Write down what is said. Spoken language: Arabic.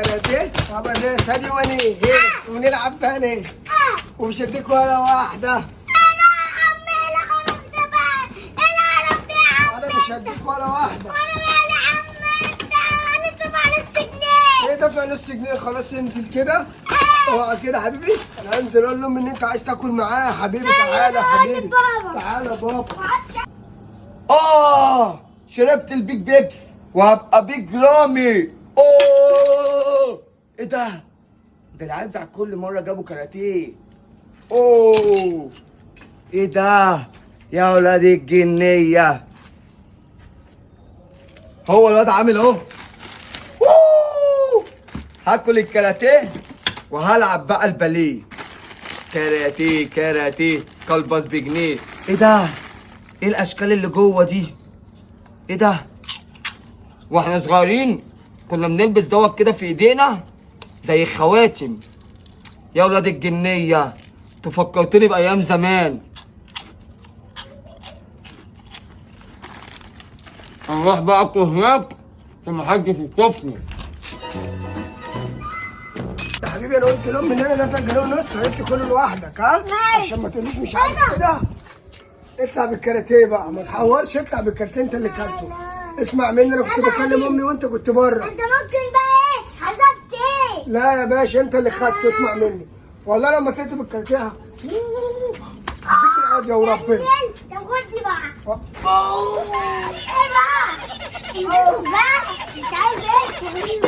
كاراتيه. طب انا ثاني وني ونلعب تاني ومش هديك ولا واحده. انا مش هديك ولا واحده. ايه دفع نص جنيه؟ خلاص انزل كده. اوعى كده حبيبي. انا هنزل اقول لهم ان انت عايز تاكل معايا يا حبيبي. تعالى يا حبيبي. تعالى يا بابا. شربت البيج بيبس وهبقى بيج رامي. ايه ده العيال بتاع كل مره جابوا كاراتيه. ايه ده يا ولاد الجنيه. هو الواد عامل اهو. هاكل الكاراتيه وهلعب بقى الباليه. كاراتيه كاراتيه كلبس بجنيه. ايه ده؟ ايه الاشكال اللي جوه دي؟ ايه ده؟ واحنا صغيرين كنا بنلبس دوت كده في ايدينا زي الخواتم. يا ولاد الجنيه تفكرتني بايام زمان. هنروح بقى اكل هناك عشان محدش يشوفني. يا حبيبي انا قلت لهم ان انا دافع جنيه ونص. قلت كله لوحدك ها؟ عشان ما تقوليش مش عارف كده. اطلع بالكاراتيه بقى ما تحورش. اطلع بالكاراتيه انت اللي كلته. اسمع مني انا كنت بكلم امي وانت كنت بره. انت ممكن بقى ايه حسبت ايه؟ لا يا باشا انت اللي خدته. اسمع مني والله لما تكتب الكاراتيه هديك العافيه وربنا. طب خد بقى. ايه بقى؟ بقى انت عايز ايه؟